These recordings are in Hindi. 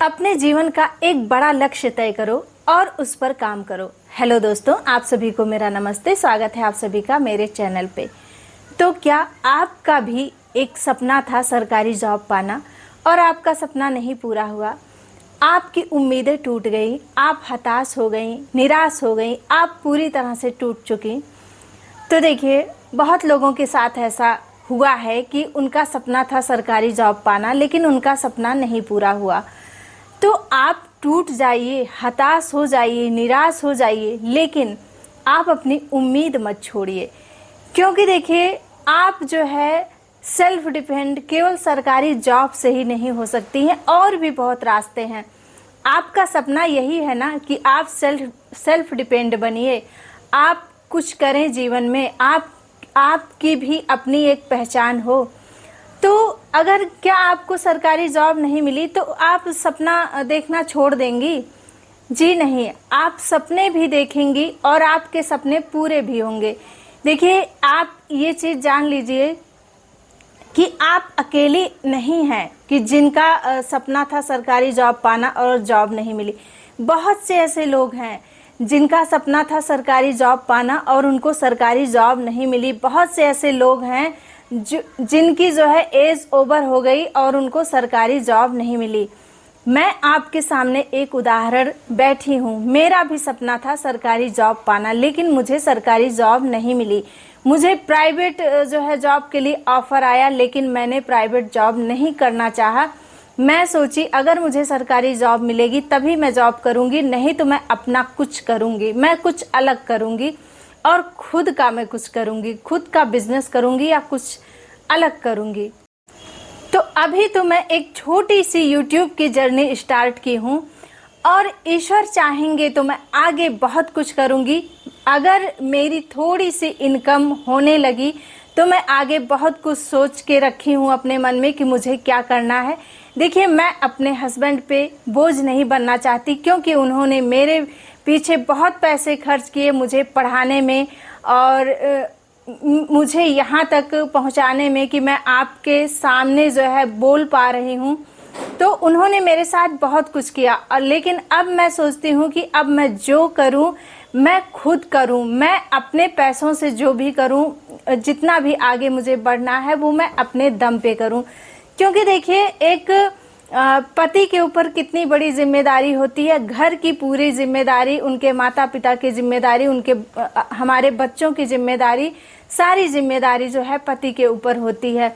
अपने जीवन का एक बड़ा लक्ष्य तय करो और उस पर काम करो। हेलो दोस्तों, आप सभी को मेरा नमस्ते। स्वागत है आप सभी का मेरे चैनल पे। तो क्या आपका भी एक सपना था सरकारी जॉब पाना और आपका सपना नहीं पूरा हुआ? आपकी उम्मीदें टूट गई, आप हताश हो गई, निराश हो गई, आप पूरी तरह से टूट चुकी। तो देखिए, बहुत लोगों के साथ ऐसा हुआ है कि उनका सपना था सरकारी जॉब पाना, लेकिन उनका सपना नहीं पूरा हुआ। तो आप टूट जाइए, हताश हो जाइए, निराश हो जाइए, लेकिन आप अपनी उम्मीद मत छोड़िए। क्योंकि देखिए, आप जो है सेल्फ डिपेंड केवल सरकारी जॉब से ही नहीं हो सकती हैं, और भी बहुत रास्ते हैं। आपका सपना यही है ना कि आप सेल्फ डिपेंड बनिए, आप कुछ करें जीवन में, आपकी भी अपनी एक पहचान हो। तो अगर क्या आपको सरकारी जॉब नहीं मिली तो आप सपना देखना छोड़ देंगी? जी नहीं, आप सपने भी देखेंगी और आपके सपने पूरे भी होंगे। देखिए, आप ये चीज़ जान लीजिए कि आप अकेली नहीं हैं कि जिनका सपना था सरकारी जॉब पाना और जॉब नहीं मिली। बहुत से ऐसे लोग हैं जिनका सपना था सरकारी जॉब पाना और उनको सरकारी जॉब नहीं मिली। बहुत से ऐसे लोग हैं जिनकी जो है एज ओवर हो गई और उनको सरकारी जॉब नहीं मिली। मैं आपके सामने एक उदाहरण बैठी हूँ। मेरा भी सपना था सरकारी जॉब पाना, लेकिन मुझे सरकारी जॉब नहीं मिली। मुझे प्राइवेट जो है जॉब के लिए ऑफर आया, लेकिन मैंने प्राइवेट जॉब नहीं करना चाहा। मैं सोची अगर मुझे सरकारी जॉब मिलेगी तभी मैं जॉब करूँगी, नहीं तो मैं अपना कुछ करूँगी, मैं कुछ अलग करूँगी और खुद का मैं कुछ करूँगी, खुद का बिजनेस करूँगी या कुछ अलग करूँगी। तो अभी तो मैं एक छोटी सी यूट्यूब की जर्नी स्टार्ट की हूँ और ईश्वर चाहेंगे तो मैं आगे बहुत कुछ करूँगी। अगर मेरी थोड़ी सी इनकम होने लगी तो मैं आगे बहुत कुछ सोच के रखी हूँ अपने मन में कि मुझे क्या करना है। देखिए, मैं अपने हस्बैंड पे बोझ नहीं बनना चाहती, क्योंकि उन्होंने मेरे पीछे बहुत पैसे खर्च किए मुझे पढ़ाने में और मुझे यहाँ तक पहुँचाने में कि मैं आपके सामने जो है बोल पा रही हूँ। तो उन्होंने मेरे साथ बहुत कुछ किया, और लेकिन अब मैं सोचती हूँ कि अब मैं जो करूँ मैं खुद करूँ, मैं अपने पैसों से जो भी करूँ, जितना भी आगे मुझे बढ़ना है वो मैं अपने दम पे करूँ। क्योंकि देखिए, एक पति के ऊपर कितनी बड़ी जिम्मेदारी होती है, घर की पूरी जिम्मेदारी, उनके माता पिता की जिम्मेदारी, उनके हमारे बच्चों की जिम्मेदारी, सारी जिम्मेदारी जो है पति के ऊपर होती है।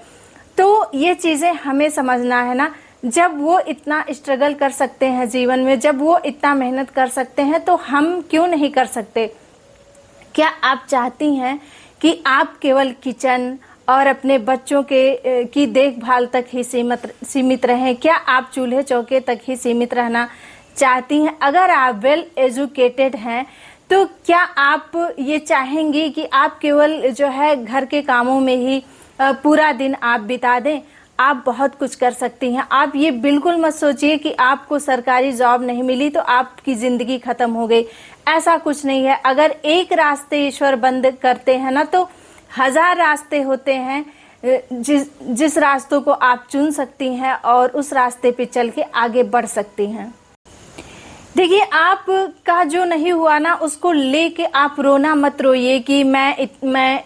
तो ये चीज़ें हमें समझना है ना। जब वो इतना स्ट्रगल कर सकते हैं जीवन में, जब वो इतना मेहनत कर सकते हैं, तो हम क्यों नहीं कर सकते? क्या आप चाहती हैं कि आप केवल किचन और अपने बच्चों की देखभाल तक ही सीमित रहें? क्या आप चूल्हे चौके तक ही सीमित रहना चाहती हैं? अगर आप वेल एजुकेटेड हैं तो क्या आप ये चाहेंगी कि आप केवल जो है घर के कामों में ही पूरा दिन आप बिता दें? आप बहुत कुछ कर सकती हैं। आप ये बिल्कुल मत सोचिए कि आपको सरकारी जॉब नहीं मिली तो आपकी ज़िंदगी ख़त्म हो गई। ऐसा कुछ नहीं है। अगर एक रास्ते ईश्वर बंद करते हैं ना, तो 1000 रास्ते होते हैं जिस रास्तों को आप चुन सकती हैं और उस रास्ते पे चल के आगे बढ़ सकती हैं। देखिए, आपका जो नहीं हुआ ना, उसको लेके आप रोना मत रोइए कि मैं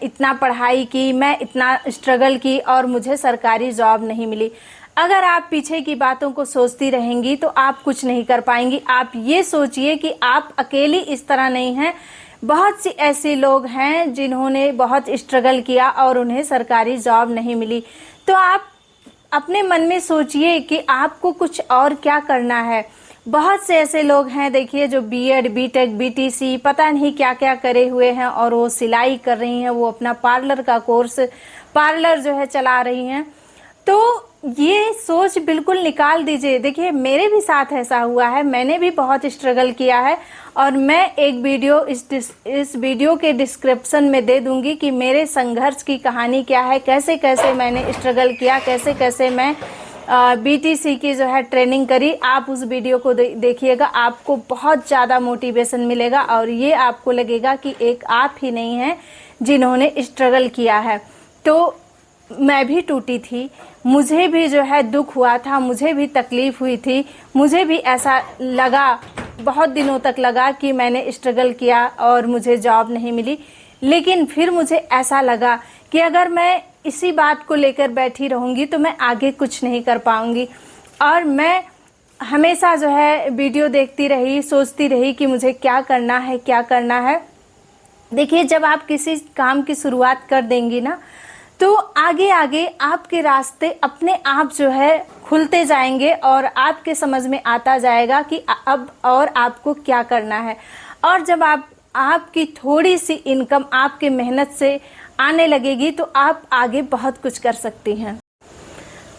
इतना पढ़ाई की, मैं इतना स्ट्रगल की और मुझे सरकारी जॉब नहीं मिली। अगर आप पीछे की बातों को सोचती रहेंगी तो आप कुछ नहीं कर पाएंगी। आप ये सोचिए कि आप अकेली इस तरह नहीं हैं। बहुत सी ऐसे लोग हैं जिन्होंने बहुत स्ट्रगल किया और उन्हें सरकारी जॉब नहीं मिली। तो आप अपने मन में सोचिए कि आपको कुछ और क्या करना है। बहुत से ऐसे लोग हैं, देखिए, जो बीएड, बीटेक, बीटीसी पता नहीं क्या क्या करे हुए हैं और वो सिलाई कर रही हैं, वो अपना पार्लर का कोर्स, पार्लर जो है चला रही हैं। तो ये सोच बिल्कुल निकाल दीजिए। देखिए, मेरे भी साथ ऐसा हुआ है, मैंने भी बहुत स्ट्रगल किया है और मैं एक वीडियो इस वीडियो के डिस्क्रिप्शन में दे दूंगी कि मेरे संघर्ष की कहानी क्या है, कैसे कैसे मैंने स्ट्रगल किया, कैसे कैसे मैं बीटीसी की जो है ट्रेनिंग करी। आप उस वीडियो को देखिएगा, आपको बहुत ज़्यादा मोटिवेशन मिलेगा और ये आपको लगेगा कि एक आप ही नहीं हैं जिन्होंने स्ट्रगल किया है। तो मैं भी टूटी थी, मुझे भी जो है दुख हुआ था, मुझे भी तकलीफ़ हुई थी, मुझे भी ऐसा लगा, बहुत दिनों तक लगा कि मैंने स्ट्रगल किया और मुझे जॉब नहीं मिली। लेकिन फिर मुझे ऐसा लगा कि अगर मैं इसी बात को लेकर बैठी रहूँगी तो मैं आगे कुछ नहीं कर पाऊँगी। और मैं हमेशा जो है वीडियो देखती रही, सोचती रही कि मुझे क्या करना है, क्या करना है। देखिए, जब आप किसी काम की शुरुआत कर देंगी ना, तो आगे आगे आपके रास्ते अपने आप जो है खुलते जाएंगे और आपके समझ में आता जाएगा कि अब और आपको क्या करना है। और जब आपकी थोड़ी सी इनकम आपके मेहनत से आने लगेगी तो आप आगे बहुत कुछ कर सकती हैं।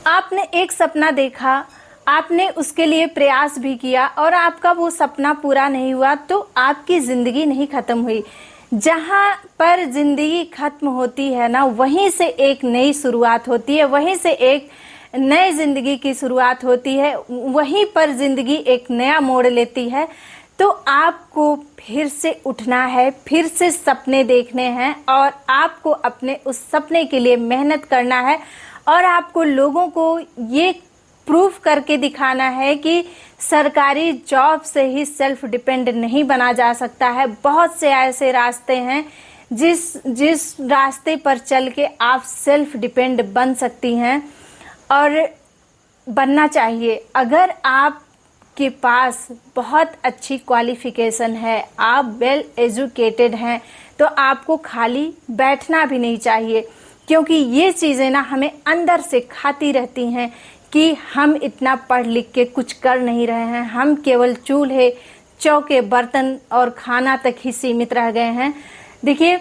आपने एक सपना देखा, आपने उसके लिए प्रयास भी किया और आपका वो सपना पूरा नहीं हुआ, तो आपकी ज़िंदगी नहीं ख़त्म हुई। जहाँ पर ज़िंदगी ख़त्म होती है ना, वहीं से एक नई शुरुआत होती है, वहीं से एक नई ज़िंदगी की शुरुआत होती है, वहीं पर ज़िंदगी एक नया मोड़ लेती है। तो आपको फिर से उठना है, फिर से सपने देखने हैं और आपको अपने उस सपने के लिए मेहनत करना है और आपको लोगों को ये प्रूफ करके दिखाना है कि सरकारी जॉब से ही सेल्फ डिपेंड नहीं बना जा सकता है। बहुत से ऐसे रास्ते हैं जिस रास्ते पर चल के आप सेल्फ डिपेंड बन सकती हैं और बनना चाहिए। अगर आपके पास बहुत अच्छी क्वालिफिकेशन है, आप वेल एजुकेटेड हैं, तो आपको खाली बैठना भी नहीं चाहिए, क्योंकि ये चीज़ें ना हमें अंदर से खाती रहती हैं कि हम इतना पढ़ लिख के कुछ कर नहीं रहे हैं, हम केवल चूल्हे चौके बर्तन और खाना तक ही सीमित रह गए हैं। देखिए,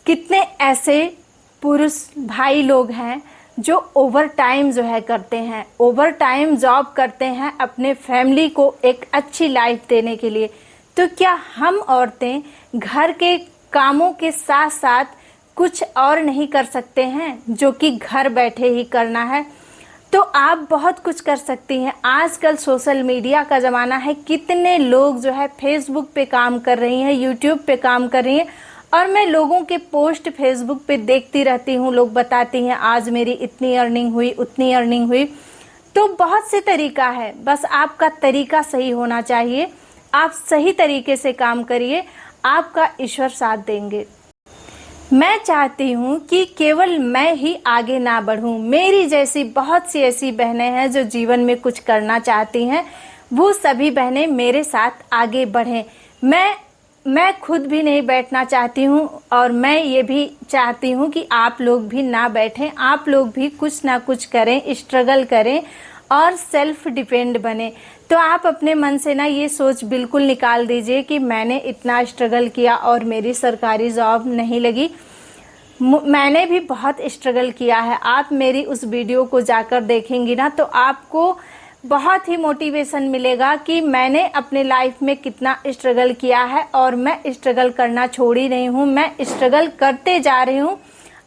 कितने ऐसे पुरुष भाई लोग हैं जो ओवर टाइम जो है करते हैं, ओवर टाइम जॉब करते हैं अपने फैमिली को एक अच्छी लाइफ देने के लिए। तो क्या हम औरतें घर के कामों के साथ साथ कुछ और नहीं कर सकते हैं जो कि घर बैठे ही करना है? तो आप बहुत कुछ कर सकती हैं। आजकल सोशल मीडिया का ज़माना है, कितने लोग जो है फेसबुक पे काम कर रही हैं, यूट्यूब पे काम कर रही हैं, और मैं लोगों के पोस्ट फेसबुक पे देखती रहती हूँ। लोग बताती हैं आज मेरी इतनी अर्निंग हुई, उतनी अर्निंग हुई। तो बहुत से तरीका है, बस आपका तरीका सही होना चाहिए। आप सही तरीके से काम करिए, आपका ईश्वर साथ देंगे। मैं चाहती हूँ कि केवल मैं ही आगे ना बढ़ूँ, मेरी जैसी बहुत सी ऐसी बहनें हैं जो जीवन में कुछ करना चाहती हैं, वो सभी बहनें मेरे साथ आगे बढ़ें। मैं खुद भी नहीं बैठना चाहती हूँ और मैं ये भी चाहती हूँ कि आप लोग भी ना बैठें, आप लोग भी कुछ ना कुछ करें, स्ट्रगल करें और सेल्फ डिपेंड बने। तो आप अपने मन से ना ये सोच बिल्कुल निकाल दीजिए कि मैंने इतना स्ट्रगल किया और मेरी सरकारी जॉब नहीं लगी। मैंने भी बहुत स्ट्रगल किया है। आप मेरी उस वीडियो को जाकर देखेंगी ना, तो आपको बहुत ही मोटिवेशन मिलेगा कि मैंने अपने लाइफ में कितना स्ट्रगल किया है और मैं स्ट्रगल करना छोड़ी नहीं हूँ, मैं स्ट्रगल करते जा रही हूँ।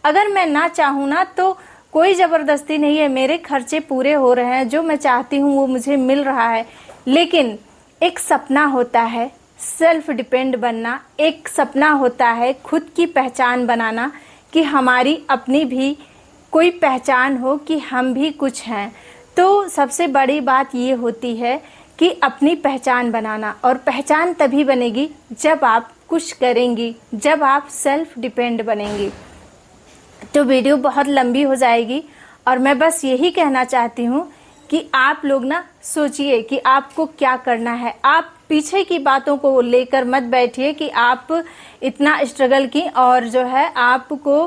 अगर मैं ना चाहूँ ना तो कोई ज़बरदस्ती नहीं है, मेरे खर्चे पूरे हो रहे हैं, जो मैं चाहती हूँ वो मुझे मिल रहा है। लेकिन एक सपना होता है सेल्फ डिपेंड बनना, एक सपना होता है खुद की पहचान बनाना, कि हमारी अपनी भी कोई पहचान हो, कि हम भी कुछ हैं। तो सबसे बड़ी बात ये होती है कि अपनी पहचान बनाना, और पहचान तभी बनेगी जब आप कुछ करेंगी, जब आप सेल्फ डिपेंड बनेंगी। तो वीडियो बहुत लंबी हो जाएगी और मैं बस यही कहना चाहती हूँ कि आप लोग ना सोचिए कि आपको क्या करना है। आप पीछे की बातों को लेकर मत बैठिए कि आप इतना स्ट्रगल की और जो है आपको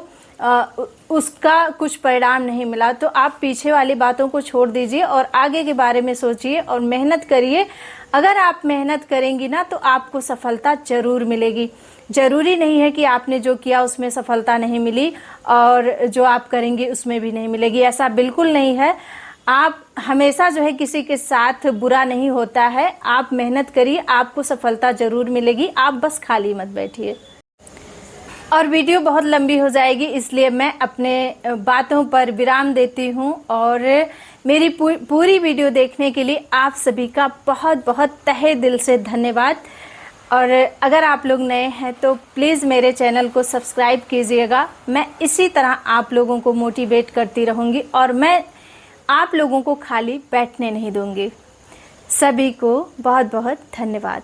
उसका कुछ परिणाम नहीं मिला। तो आप पीछे वाली बातों को छोड़ दीजिए और आगे के बारे में सोचिए और मेहनत करिए। अगर आप मेहनत करेंगी ना तो आपको सफलता ज़रूर मिलेगी। ज़रूरी नहीं है कि आपने जो किया उसमें सफलता नहीं मिली और जो आप करेंगे उसमें भी नहीं मिलेगी, ऐसा बिल्कुल नहीं है। आप हमेशा जो है किसी के साथ बुरा नहीं होता है। आप मेहनत करिए, आपको सफलता ज़रूर मिलेगी, आप बस खाली मत बैठिए। और वीडियो बहुत लंबी हो जाएगी, इसलिए मैं अपने बातों पर विराम देती हूँ। और मेरी पूरी वीडियो देखने के लिए आप सभी का बहुत बहुत तहे दिल से धन्यवाद। और अगर आप लोग नए हैं तो प्लीज़ मेरे चैनल को सब्सक्राइब कीजिएगा। मैं इसी तरह आप लोगों को मोटिवेट करती रहूँगी और मैं आप लोगों को खाली बैठने नहीं दूँगी। सभी को बहुत बहुत धन्यवाद।